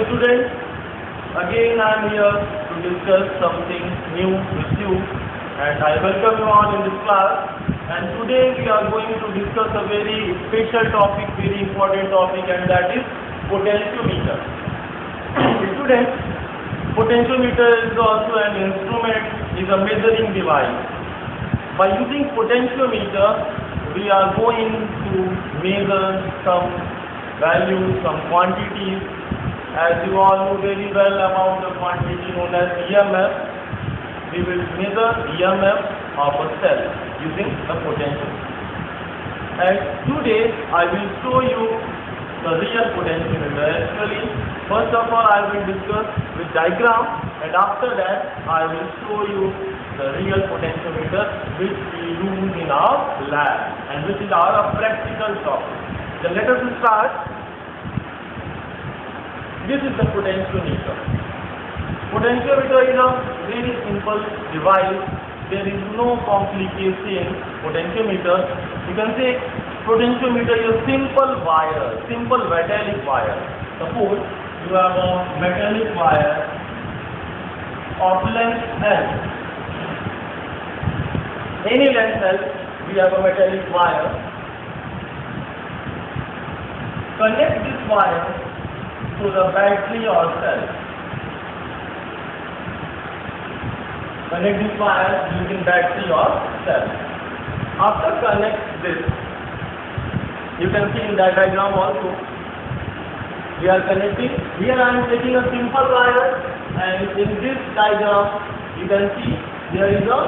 students, again I am here to discuss something new with you, and I welcome you all in this class. And today we are going to discuss a very special topic, very important topic, and that is potentiometer. Students, potentiometer is also an instrument, is a measuring device. By using potentiometer, we are going to measure some values, some quantities. As you all know very well about the quantity known as EMF, we will measure EMF of a cell using the potentiometer. And today I will show you the real potentiometer. Actually, first of all I will discuss with diagram, and after that I will show you the real potentiometer which we use in our lab and which is our practical topic. Then let us start. This is the potentiometer. Potentiometer is a very simple device. There is no complication in potentiometer. You can say potentiometer is a simple wire, simple metallic wire. Suppose you have a metallic wire of length L. Any length L, we have a metallic wire. Connect this wire to the battery or cell. Connect this wire using battery or cell. After connect this, you can see in that diagram also, we are connecting. Here I am taking a simple wire, and in this diagram you can see there is a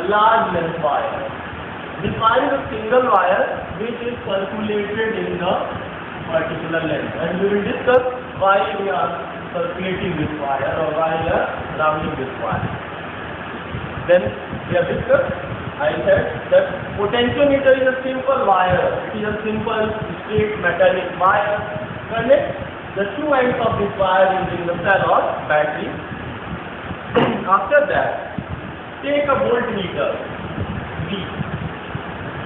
large length wire. This wire is a single wire which is circulated in the particular length, and we will discuss why we are circulating this wire or why we are rounding this wire. Then we have discussed, I said that potentiometer is a simple wire. It is a simple straight metallic wire. Connect the two ends of this wire using the cell or battery. After that, take a voltmeter V.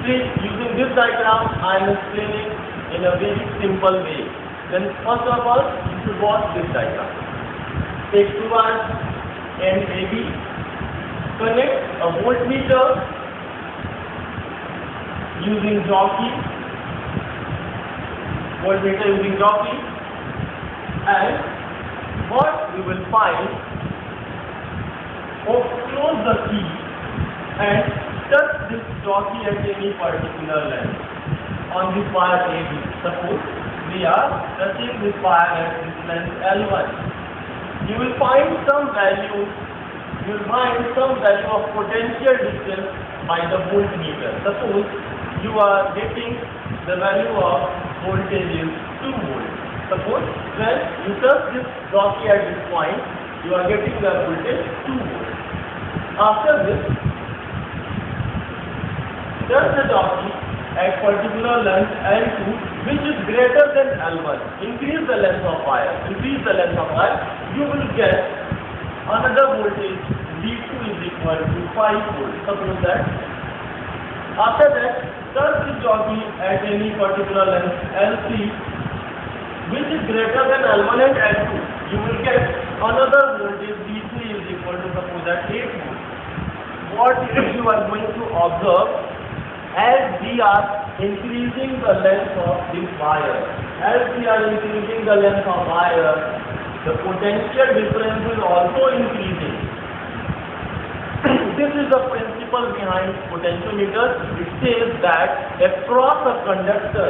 See, using this diagram I am explaining in a very simple way. Then first of all, you should watch this diagram. Take two wires and AB. Connect a voltmeter using jockey. Voltmeter using jockey. And what you will find, close the key and touch this jockey at any particular length on this wire AB. Suppose we are touching this wire at this length L1. You will find some value. You will find some value of potential difference by the voltmeter. Suppose you are getting the value of voltage is 2 volts. Suppose when you touch this jockey at this point, you are getting the voltage 2 volts. After this, touch the jockey at particular length L2 which is greater than L1. Increase the length of wire. Increase the length of wire. You will get another voltage V2 is equal to 5 volts. Suppose that. After that, touch the jockey at any particular length L3 which is greater than L1 and L2. You will get another voltage V3 is equal to, suppose that, 8 volts. What you are going to observe, as we are increasing the length of this wire, the potential difference is also increasing. This is the principle behind potentiometer. It says that across a conductor,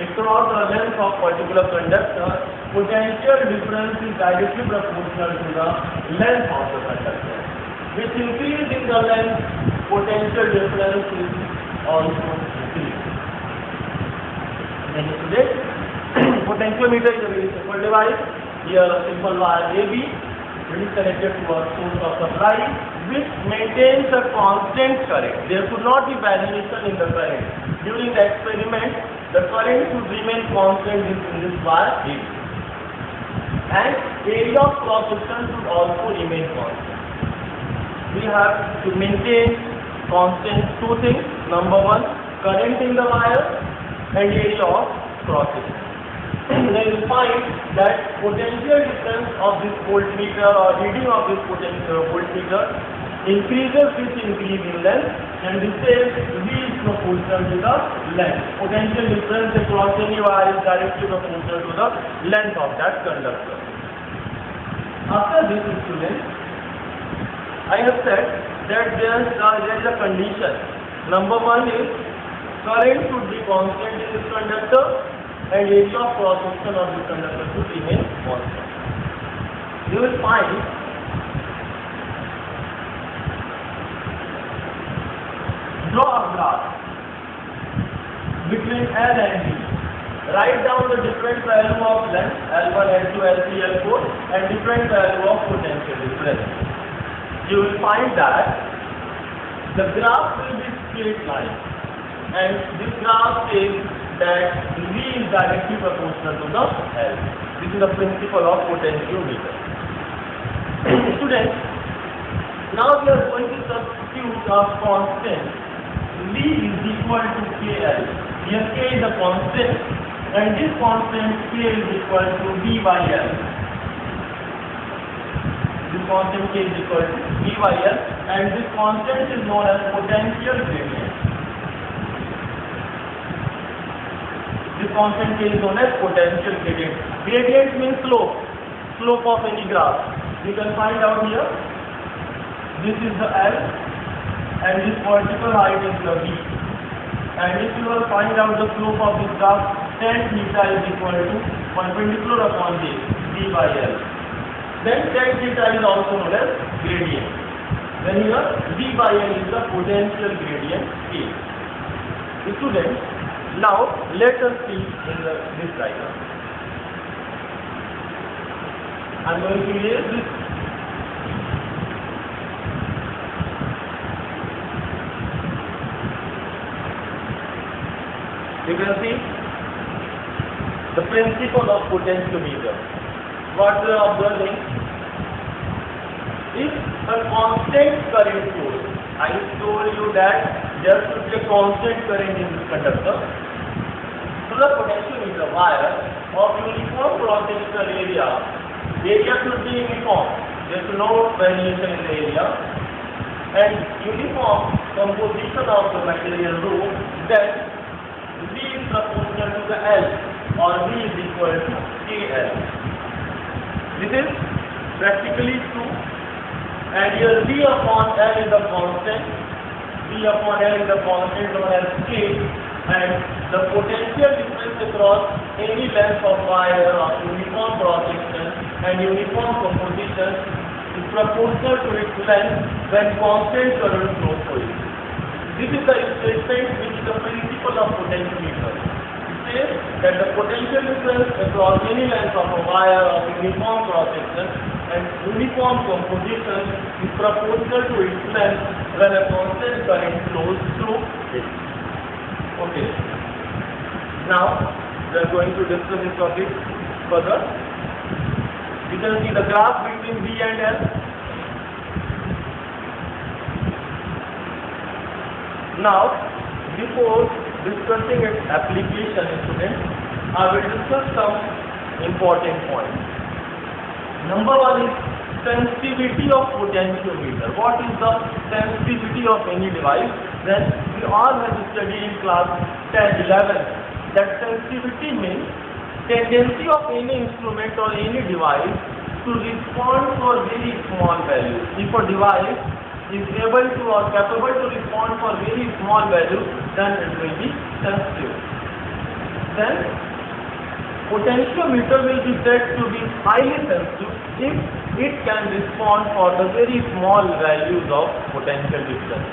across the length of particular conductor, potential difference is directly proportional to the length of the conductor. With increase in the length, potential difference is also increased. And today, potentiometer is a very simple device. Here a simple wire AB which is connected to a source of supply which maintains a constant current. There should not be variation in the current. During the experiment, the current should remain constant in this wire AB. And area of cross section should also remain constant. We have to maintain constant two things. Number one, current in the wire and area of cross section. then you find that potential difference of this voltmeter or reading of this voltmeter increases with increase in length, and this says V is proportional to the length. Potential difference across any wire is directly proportional to the length of that conductor. After this, students, I have said that there is a condition. Number one is current should be constant in this conductor and area of cross section of this conductor should remain constant. You will find draw a graph between L and D. Write down the different value of length L1, L2, L3, L4 and different value of potential difference. You will find that the graph will be straight line, and this graph says that V is directly proportional to the L. This is the principle of potentiometer. Students, now we are going to substitute a constant. V is equal to KL. Here K is a constant, and this constant K is equal to V by L. This constant K is equal to V by L, and this constant is known as potential gradient. This constant K is known as potential gradient. Gradient means slope of any graph. You can find out here. This is the L, and this vertical height is the V. And if you will find out the slope of this graph, tan theta is equal to perpendicular upon this V by L. Then tan theta is also known as gradient. Then here V by L is the potential gradient K. Students, now let us see in this diagram. I am going to erase this. You can see the principle of potentiometer. What we are observing, if a constant current flows, I told you that there should be a constant current in this conductor. So the potentiometer wire of uniform cross-sectional area should be uniform. There is no variation in the area, and uniform composition of the material room, then V is proportional to the L, or V is equal to KL. This is practically true, and here V upon L is the constant. V upon L is the constant known as K, and the potential difference across any length of wire of uniform cross section and uniform composition is proportional to its length when constant current flows through it. This is the statement which is the principle of potentiometer. It says that the potential difference across any length of a wire of uniform cross section and uniform composition is proportional to its length when a constant current flows through it. Okay. Now we are going to discuss this topic further. You can see the graph between V and L. Now, before discussing its application, students, I will discuss some important points. Number one is sensitivity of potentiometer. What is the sensitivity of any device? Then we all have studied in class 10, 11 that sensitivity means tendency of any instrument or any device to respond for very small values. If a device is able to or capable to respond for very small value, then it will be sensitive. Then potentiometer will be said to be highly sensitive if it can respond for the very small values of potential difference.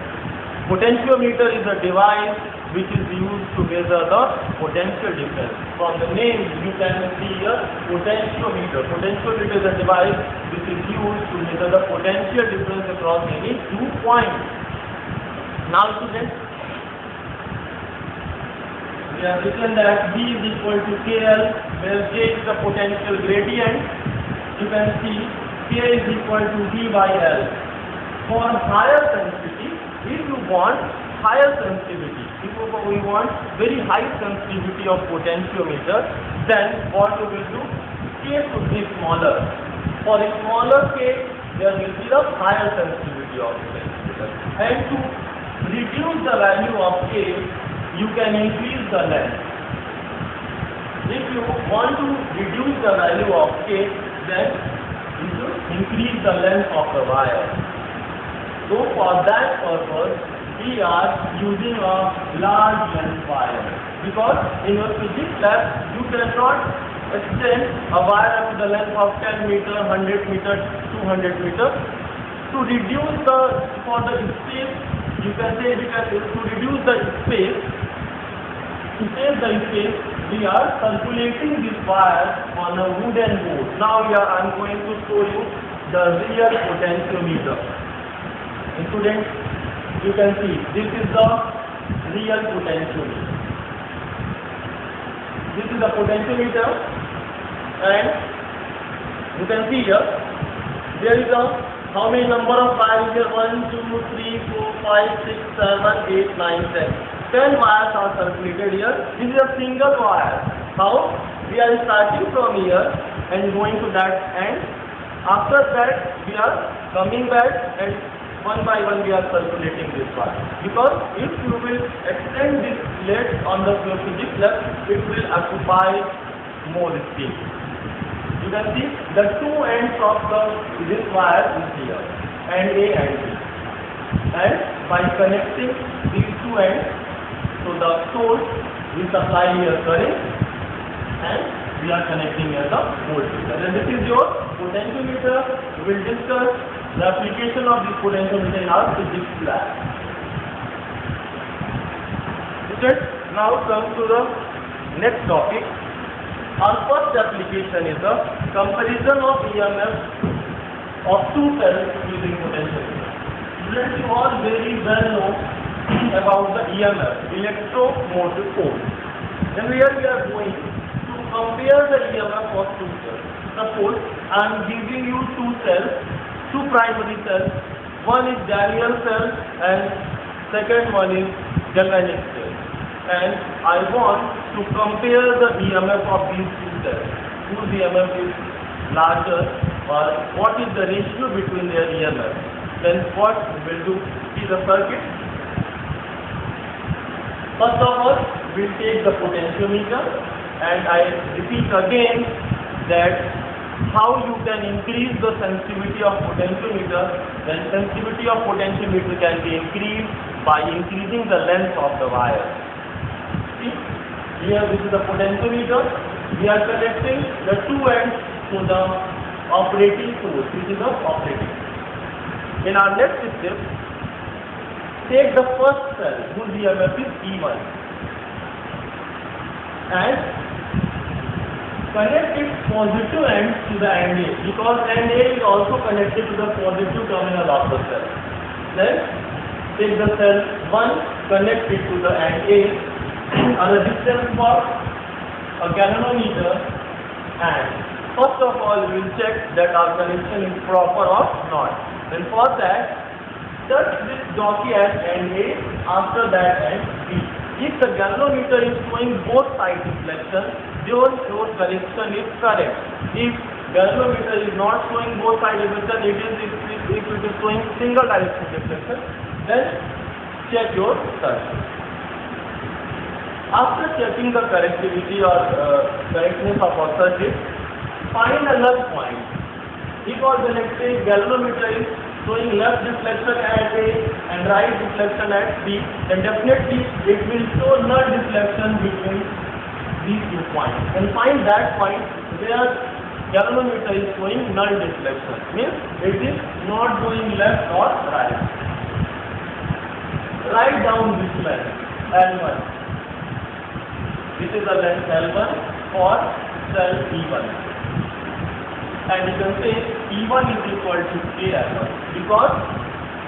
Potentiometer is a device which is used to measure the potential difference. From the name you can see here potentiometer. Potentiometer is a device which is used to measure the potential difference across any 2 points. Now students, we have written that V is equal to KL, where K is the potential gradient. You can see K is equal to V by L. For higher sensitivity, if you want higher sensitivity, if we want very high sensitivity of potentiometer, then what we will do? Case should be smaller. For a smaller case, there will be the higher sensitivity of potentiometer. And to reduce the value of K, you can increase the length. If you want to reduce the value of K, then you should increase the length of the wire. So for that purpose, we are using a large length wire, because in your physics lab you cannot extend a wire up to the length of 10 meter, 100 meter, 200 meter. To reduce the space, you can say to reduce the space, to save the space, we are circulating this wire on a wooden board. Now I am going to show you the real potentiometer. Students, you can see this is the real potentiometer. This is the potentiometer, and you can see here there is a how many number of wires here? 1, 2, 3, 4, 5, 6, 7, 8, 9, 10. 10 wires are circulated here. This is a single wire. How? We are starting from here and going to that end. After that, we are coming back and one by one we are circulating this wire. Because if you will extend this plate on the physics lab, it will occupy more space. You can see the two ends of this wire is here, and A and B. And by connecting these two ends to the source, we supply here current, and we are connecting here the voltmeter. And this is your potentiometer. We will discuss the application of this potentiometer in our physics lab. Now come to the next topic. Our first application is the comparison of EMF of two cells using potentiometer. Students, you all very well know about the EMF, electromotive force. And here we are going to compare the EMF of two cells. Suppose I am giving you two cells, two primary cells. One is Daniell cell and second one is galvanic cell. And I want to compare the EMF of these two cells. Whose EMF is larger, or what is the ratio between their EMF? Then what we will do? See the circuit. First of all, we will take the potentiometer, and I repeat again that how you can increase the sensitivity of potentiometer. Then sensitivity of potentiometer can be increased by increasing the length of the wire. Here this is the potentiometer. We are connecting the two ends to the operating source. This is the operating. In our next step, take the first cell whose EMF is E1 and connect its positive end to the end A, because end A is also connected to the positive terminal of the cell. Then take the cell 1, connect it to the end A on a distance for a galvanometer, and first of all we will check that our connection is proper or not. Then for that, touch this jockey at end A, after that at B. If the galvanometer is showing both side deflection, your connection is correct. If galvanometer is not showing both side deflection, if it is showing single direction deflection, then check your circuit. After checking the correctivity or correctness of our circuit, find a null point. If our galvanometer is showing left deflection at A and right deflection at B, then definitely it will show null deflection between these 2 points. And find that point where galvanometer is showing null deflection, means it is not going left or right. Write down this length L1. This is the length L1 for cell E1. And you can say E1 is equal to KL1, because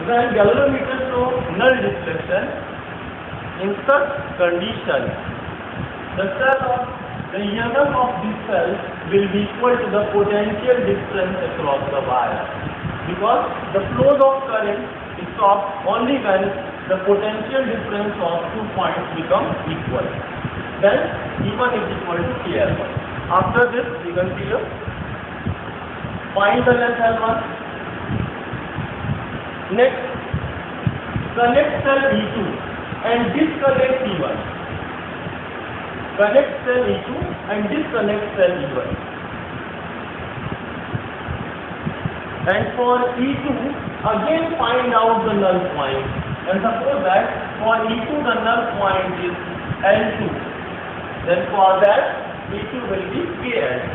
when galvanometer shows null deflection, in such condition, the EMF of this cell will be equal to the potential difference across the wire, because the flow of current is stopped only when the potential difference of 2 points become equal. Then E1 is equal to KL1. After this, we can see here, find the length L1. Next, connect cell E2 and disconnect E1. Connect cell E2 and disconnect cell E1. And for E2, again find out the null point. And suppose that for E2 the null point is L2. Then for that, E2 will be KL2.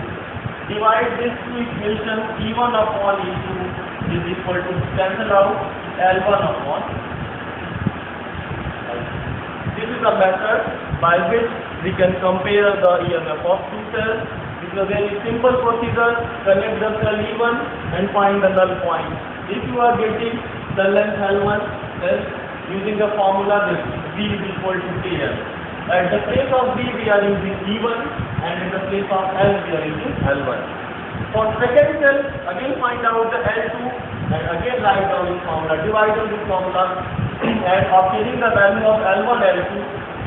Divide this two equations, E1 upon E2 is equal to cancel out L1 upon. This is a method by which we can compare the EMF of two cells. It is a very simple procedure. Connect the cell E1 and find the null point. If you are getting the length L1, then using the formula this V is equal to KL. At the place of V we are using E1 and in the place of L we are using L1. For second cell, again find out the L2 and again write down this formula. Divide on this formula and obtaining the value of L1, L2,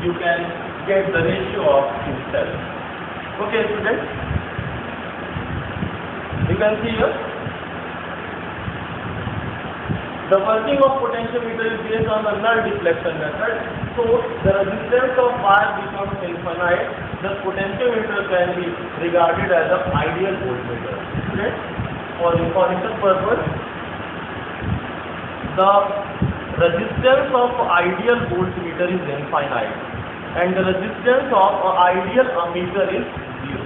you can get the ratio of two cells. Okay, students? You can see here. The working of potentiometer is based on the null deflection method. So the resistance of wire becomes infinite. The potentiometer can be regarded as an ideal voltmeter. Okay? For information purpose, the resistance of ideal voltmeter is infinite, and the resistance of ideal ammeter is 0.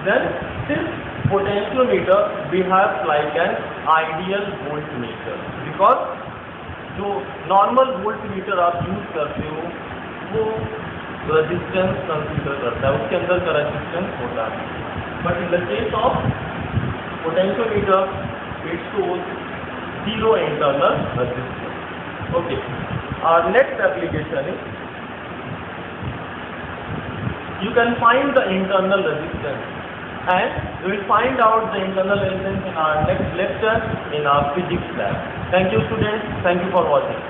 Then this potentiometer behaves like an ideal voltmeter, because जो normal voltmeter आप use करते हो वो resistance consider करता है, उसके अंदर का रेजिस्टेंस होता है. But in the case of potentiometer it shows 0 internal resistance. Okay, our next application is you can find the internal resistance, and we will find out the internal resistance in our next lecture in our physics lab. Thank you, students. Thank you for watching.